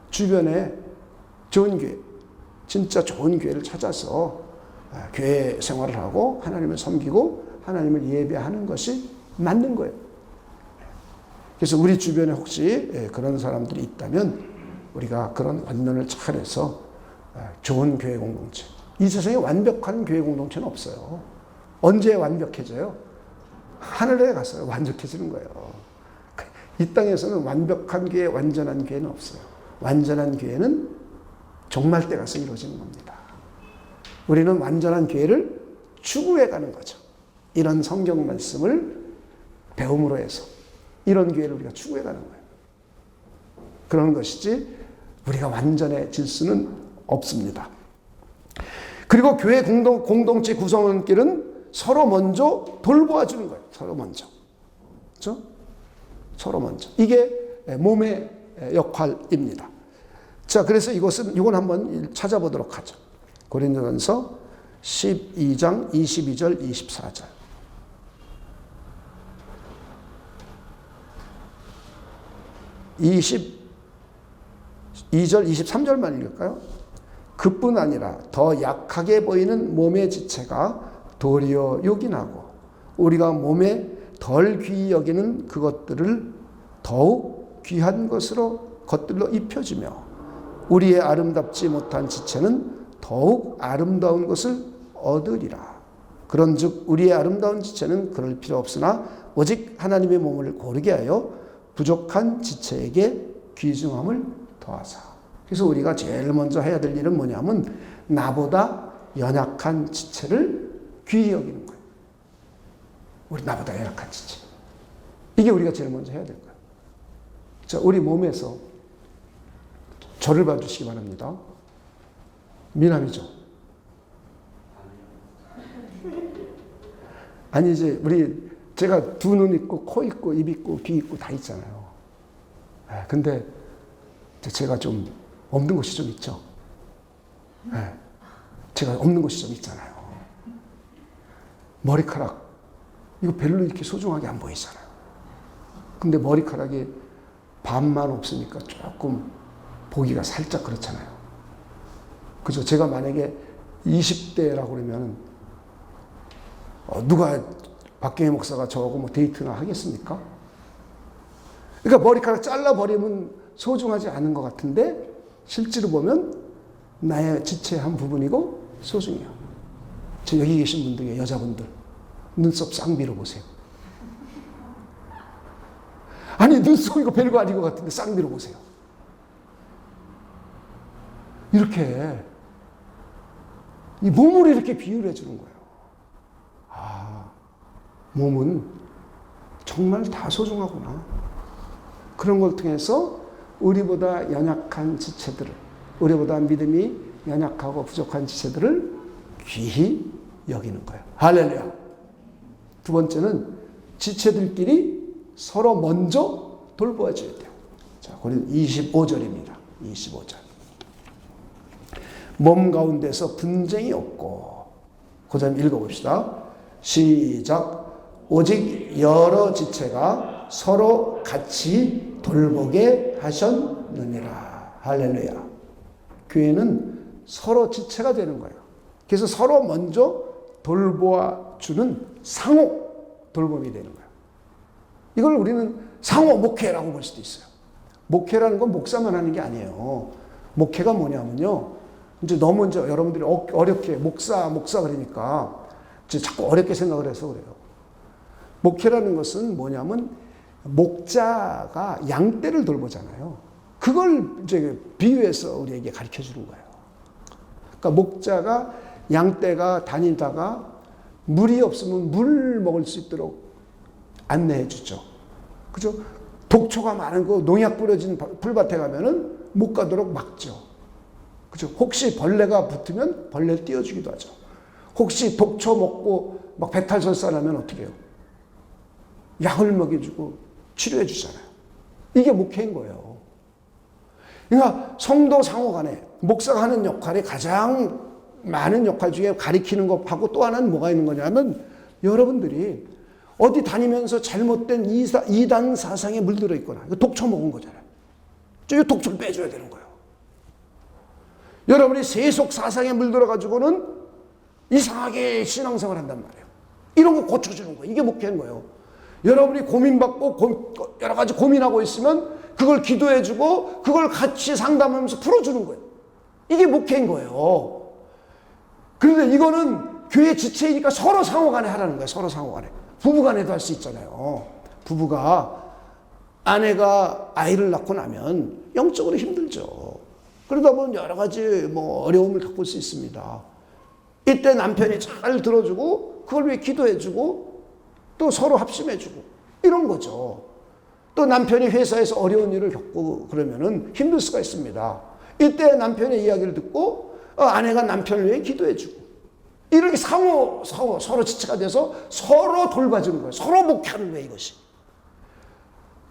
주변에 좋은 교회, 진짜 좋은 교회를 찾아서 교회 생활을 하고 하나님을 섬기고 하나님을 예배하는 것이 맞는 거예요. 그래서 우리 주변에 혹시 그런 사람들이 있다면 우리가 그런 완면을 잘해서 좋은 교회 공동체. 이 세상에 완벽한 교회 공동체는 없어요. 언제 완벽해져요? 하늘에 가서 완벽해지는 거예요. 이 땅에서는 완벽한 교회, 완전한 교회는 없어요. 완전한 교회는 종말 때 가서 이루어지는 겁니다. 우리는 완전한 교회를 추구해 가는 거죠. 이런 성경 말씀을 배움으로 해서 이런 교회를 우리가 추구해 가는 거예요. 그런 것이지 우리가 완전해질 수는 없습니다. 그리고 교회 공동체 구성원 길은 서로 먼저 돌보아 주는 거예요. 서로 먼저. 그렇죠? 서로 먼저. 이게 몸의 역할입니다. 자, 그래서 이건 한번 찾아보도록 하죠. 고린도전서 12장 22절 24절. 22절 23절만 읽을까요? 그뿐 아니라 더 약하게 보이는 몸의 지체가 도리어 요긴하고 우리가 몸에 덜 귀히 여기는 그것들을 더욱 귀한 것들로 입혀주며 우리의 아름답지 못한 지체는 더욱 아름다운 것을 얻으리라. 그런즉 우리의 아름다운 지체는 그럴 필요 없으나 오직 하나님의 몸을 고르게 하여 부족한 지체에게 귀중함을 더하사. 그래서 우리가 제일 먼저 해야 될 일은 뭐냐면 나보다 연약한 지체를 귀히 여기는 거예요. 우리 나보다 연약한 지체. 이게 우리가 제일 먼저 해야 될 거예요. 자, 우리 몸에서 저를 봐주시기 바랍니다. 미남이죠? 아니 이제 제가 두 눈 있고 코 있고 입 있고 귀 있고 다 있잖아요. 근데 제가 좀 없는 것이 좀 있죠. 제가 없는 것이 좀 있잖아요. 머리카락 이거 별로 이렇게 소중하게 안 보이잖아요. 근데 머리카락이 반만 없으니까 조금 보기가 살짝 그렇잖아요. 그죠? 제가 만약에 20대라고 그러면 누가 박경희 목사가 저하고 뭐 데이트나 하겠습니까? 그러니까 머리카락 잘라버리면 소중하지 않은 것 같은데 실제로 보면 나의 지체의 한 부분이고 소중해요. 저 여기 계신 분들, 여자분들 눈썹 싹 밀어보세요. 아니 눈썹 이거 별거 아닌 것 같은데 싹 밀어보세요. 이렇게 이 몸을 이렇게 비유를 해주는 거예요. 몸은 정말 다 소중하구나. 그런 걸 통해서 우리보다 연약한 지체들을, 우리보다 믿음이 연약하고 부족한 지체들을 귀히 여기는 거예요. 할렐루야. 두 번째는 지체들끼리 서로 먼저 돌보아줘야 돼요. 자, 고린 25절입니다. 25절. 몸 가운데서 분쟁이 없고, 그 점 읽어봅시다. 시작. 오직 여러 지체가 서로 같이 돌보게 하셨느니라. 할렐루야. 교회는 서로 지체가 되는 거예요. 그래서 서로 먼저 돌보아주는 상호 돌봄이 되는 거예요. 이걸 우리는 상호 목회라고 볼 수도 있어요. 목회라는 건 목사만 하는 게 아니에요. 목회가 뭐냐면요. 이제 너무 여러분들이 어렵게 목사 그러니까 이제 자꾸 어렵게 생각을 해서 그래요. 목회라는 것은 뭐냐면 목자가 양떼를 돌보잖아요. 그걸 이제 비유해서 우리에게 가르쳐 주는 거예요. 그러니까 목자가 양떼가 다니다가 물이 없으면 물 먹을 수 있도록 안내해 주죠. 그죠? 독초가 많은 거 농약 뿌려진 풀밭에 가면은 못 가도록 막죠. 그죠? 혹시 벌레가 붙으면 벌레를 띄워주기도 하죠. 혹시 독초 먹고 막 배탈설사나면 어떻게 해요? 약을 먹여주고 치료해 주잖아요. 이게 목회인 거예요. 그러니까 성도 상호 간에 목사가 하는 역할이 가장 많은 역할 중에 가리키는 것하고 또 하나는 뭐가 있는 거냐면 여러분들이 어디 다니면서 잘못된 이단 사상에 물들어 있거나 독초 먹은 거잖아요. 이 독초를 빼줘야 되는 거예요. 여러분이 세속 사상에 물들어 가지고는 이상하게 신앙생활 한단 말이에요. 이런 거 고쳐주는 거예요. 이게 목회인 거예요. 여러분이 고민받고 여러 가지 고민하고 있으면 그걸 기도해주고 그걸 같이 상담하면서 풀어주는 거예요. 이게 목회인 거예요. 그런데 이거는 교회 지체이니까 서로 상호간에 하라는 거예요. 서로 상호간에. 부부간에도 할 수 있잖아요. 부부가 아내가 아이를 낳고 나면 영적으로 힘들죠. 그러다 보면 여러 가지 어려움을 겪을 수 있습니다. 이때 남편이 잘 들어주고 그걸 위해 기도해주고 또 서로 합심해주고 이런 거죠. 또 남편이 회사에서 어려운 일을 겪고 그러면은 힘들 수가 있습니다. 이때 남편의 이야기를 듣고 아내가 남편을 위해 기도해주고 이렇게 서로 지체가 돼서 서로 돌봐주는 거예요. 서로 목회하는 거예요, 이것이.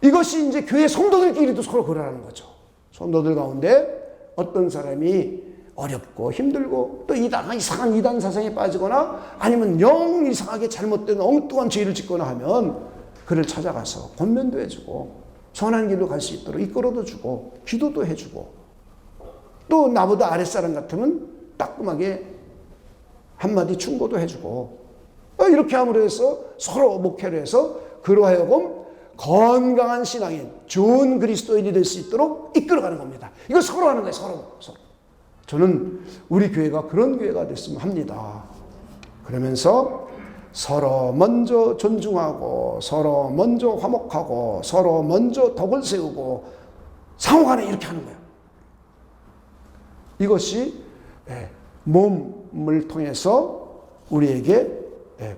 이것이 이제 교회 성도들끼리도 서로 그러라는 거죠. 성도들 가운데 어떤 사람이 어렵고 힘들고 또 이상한 이단 사상에 빠지거나 아니면 영 이상하게 잘못된 엉뚱한 죄를 짓거나 하면 그를 찾아가서 권면도 해주고 선한 길로 갈 수 있도록 이끌어도 주고 기도도 해주고 또 나보다 아랫사람 같으면 따끔하게 한마디 충고도 해주고 이렇게 함으로 해서 서로 목회를 해서 그로 하여금 건강한 신앙인 좋은 그리스도인이 될 수 있도록 이끌어가는 겁니다. 이거 서로 하는 거예요. 서로. 저는 우리 교회가 그런 교회가 됐으면 합니다. 그러면서 서로 먼저 존중하고 서로 먼저 화목하고 서로 먼저 덕을 세우고 상호간에 이렇게 하는 거예요. 이것이 몸을 통해서 우리에게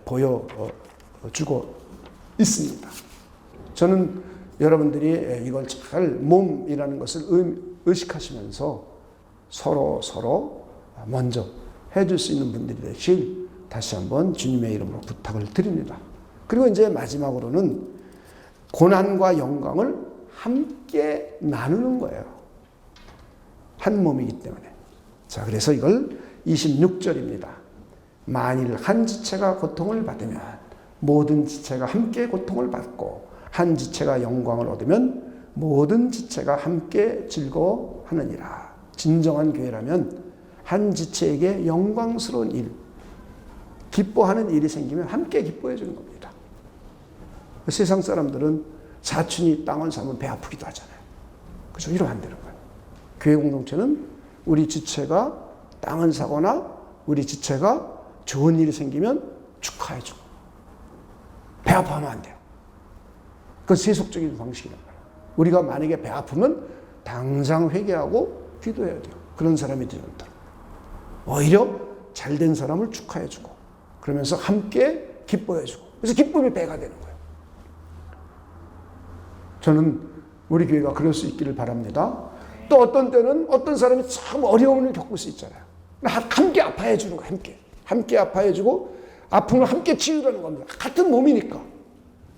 보여주고 있습니다. 저는 여러분들이 이걸 잘 몸이라는 것을 의식하시면서 서로 먼저 해줄 수 있는 분들이 되실 다시 한번 주님의 이름으로 부탁을 드립니다. 그리고 이제 마지막으로는 고난과 영광을 함께 나누는 거예요. 한 몸이기 때문에. 자, 그래서 이걸 26절입니다. 만일 한 지체가 고통을 받으면 모든 지체가 함께 고통을 받고 한 지체가 영광을 얻으면 모든 지체가 함께 즐거워하느니라. 진정한 교회라면 한 지체에게 영광스러운 일, 기뻐하는 일이 생기면 함께 기뻐해 주는 겁니다. 세상 사람들은 사촌이 땅을 사면 배 아프기도 하잖아요. 그래서 이러면 안 되는 거예요. 교회 공동체는 우리 지체가 땅을 사거나 우리 지체가 좋은 일이 생기면 축하해 주고 배 아파하면 안 돼요. 그건 세속적인 방식이란 말이에요. 우리가 만약에 배 아프면 당장 회개하고 기도해야 돼요. 그런 사람이 되는다. 오히려 잘된 사람을 축하해주고 그러면서 함께 기뻐해주고 그래서 기쁨이 배가 되는 거예요. 저는 우리 교회가 그럴 수 있기를 바랍니다. 또 어떤 때는 어떤 사람이 참 어려움을 겪을 수 있잖아요. 함께 아파해주는 거예요. 함께 아파해주고 아픔을 함께 치유하는 겁니다. 같은 몸이니까.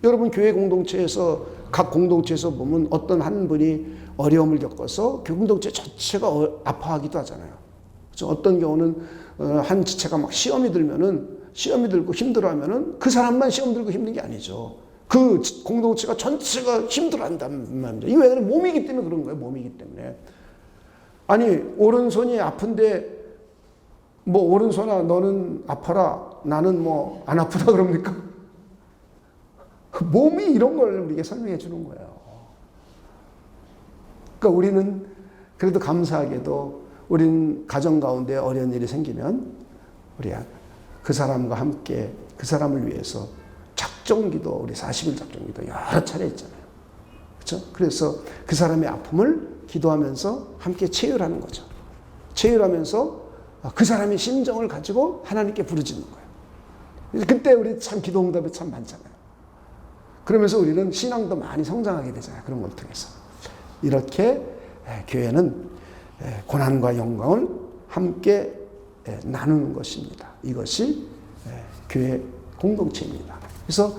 여러분 교회 공동체에서 각 공동체에서 보면 어떤 한 분이 어려움을 겪어서 그 공동체 전체가 아파하기도 하잖아요. 그래서 어떤 경우는 한 지체가 막 시험이 들고 힘들어하면은 그 사람만 시험 들고 힘든 게 아니죠. 그 공동체가 전체가 힘들어한다는 말입니다. 이게 왜 몸이기 때문에 그런 거예요. 몸이기 때문에. 아니 오른손이 아픈데 오른손아 너는 아파라 나는 안 아프다 그럽니까? 몸이 이런 걸 우리에게 설명해 주는 거예요. 그러니까 우리는 그래도 감사하게도 우리는 가정 가운데 어려운 일이 생기면 우리가 그 사람과 함께 그 사람을 위해서 자꾸 작정기도, 우리 40일 작정기도 여러 차례 있잖아요. 그렇죠? 그래서 그 사람의 아픔을 기도하면서 함께 체휼하는 거죠. 체휼하면서 그 사람의 심정을 가지고 하나님께 부르짖는 거예요. 그때 우리 참 기도 응답이 참 많잖아요. 그러면서 우리는 신앙도 많이 성장하게 되잖아요. 그런 걸 통해서. 이렇게 교회는 고난과 영광을 함께 나누는 것입니다. 이것이 교회 공동체입니다. 그래서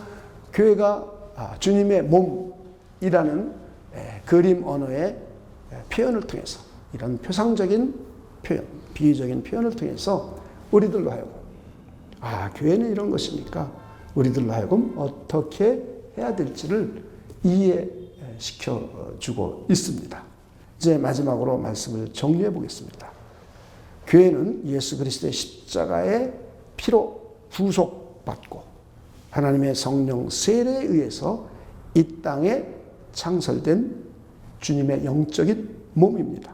교회가 주님의 몸이라는 그림 언어의 표현을 통해서, 이런 표상적인 표현, 비유적인 표현을 통해서 우리들로 하여금 교회는 이런 것이니까 우리들로 하여금 어떻게 해야 될지를 이해시켜주고 있습니다. 이제 마지막으로 말씀을 정리해 보겠습니다. 교회는 예수 그리스도의 십자가의 피로 구속받고 하나님의 성령 세례에 의해서 이 땅에 창설된 주님의 영적인 몸입니다.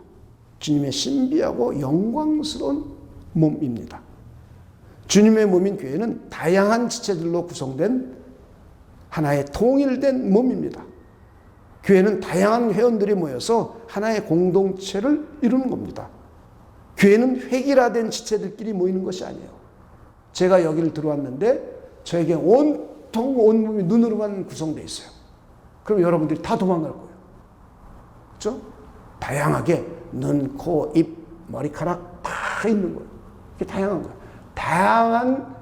주님의 신비하고 영광스러운 몸입니다. 주님의 몸인 교회는 다양한 지체들로 구성된 하나의 통일된 몸입니다. 교회는 다양한 회원들이 모여서 하나의 공동체를 이루는 겁니다. 교회는 획일화된 지체들끼리 모이는 것이 아니에요. 제가 여기를 들어왔는데 저에게 온통 온몸이 눈으로만 구성되어 있어요. 그럼 여러분들이 다 도망갈 거예요. 그렇죠? 다양하게 눈, 코, 입, 머리카락 다 있는 거예요. 이게 다양한 거예요. 다양한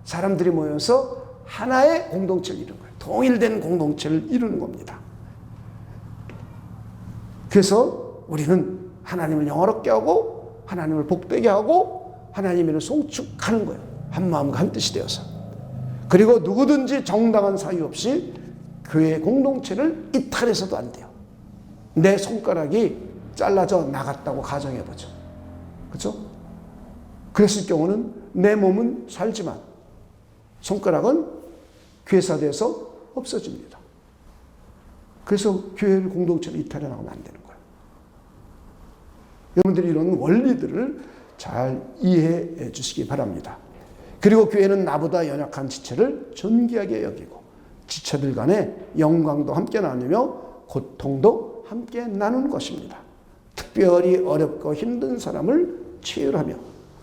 사람들이 모여서 하나의 공동체를 이루는 거예요. 통일된 공동체를 이루는 겁니다. 그래서 우리는 하나님을 영화롭게 하고 하나님을 복되게 하고 하나님을 송축하는 거예요. 한 마음과 한 뜻이 되어서. 그리고 누구든지 정당한 사유 없이 교회 공동체를 이탈해서도 안 돼요. 내 손가락이 잘라져 나갔다고 가정해보죠. 그렇죠? 그랬을 경우는 내 몸은 살지만 손가락은 괴사돼서 없어집니다. 그래서 교회를 공동체를 이탈해 나가면 안 되는 거예요. 여러분들이 이런 원리들을 잘 이해해 주시기 바랍니다. 그리고 교회는 나보다 연약한 지체를 존귀하게 여기고 지체들 간의 영광도 함께 나누며 고통도 함께 나누는 것입니다. 특별히 어렵고 힘든 사람을 치유하며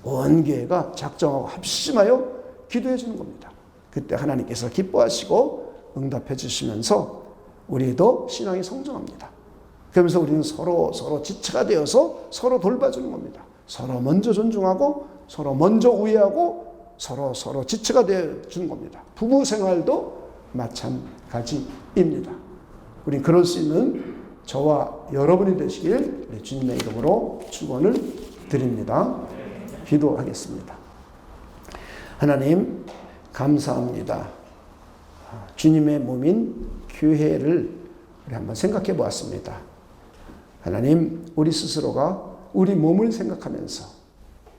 온 교회가 작정하고 합심하여 기도해 주는 겁니다. 그때 하나님께서 기뻐하시고 응답해 주시면서 우리도 신앙이 성장합니다. 그러면서 우리는 서로 지체가 되어서 서로 돌봐주는 겁니다. 서로 먼저 존중하고 서로 먼저 우애하고 서로 지체가 되어주는 겁니다. 부부 생활도 마찬가지입니다. 우리 그럴 수 있는 저와 여러분이 되시길 주님의 이름으로 축원을 드립니다. 기도하겠습니다. 하나님 감사합니다. 주님의 몸인 교회를 우리 한번 생각해 보았습니다. 하나님, 우리 스스로가 우리 몸을 생각하면서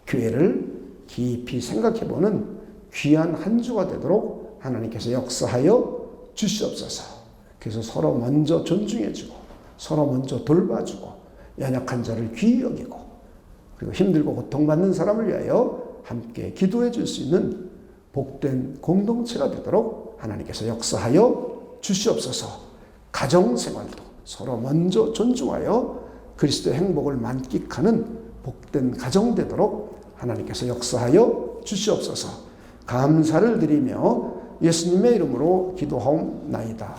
교회를 깊이 생각해 보는 귀한 한 주가 되도록 하나님께서 역사하여 주시옵소서. 그래서 서로 먼저 존중해주고 서로 먼저 돌봐주고 연약한 자를 귀히 여기고 그리고 힘들고 고통받는 사람을 위하여 함께 기도해 줄 수 있는 복된 공동체가 되도록 하나님께서 역사하여 주시옵소서. 가정생활도 서로 먼저 존중하여 그리스도의 행복을 만끽하는 복된 가정 되도록 하나님께서 역사하여 주시옵소서. 감사를 드리며 예수님의 이름으로 기도하옵나이다.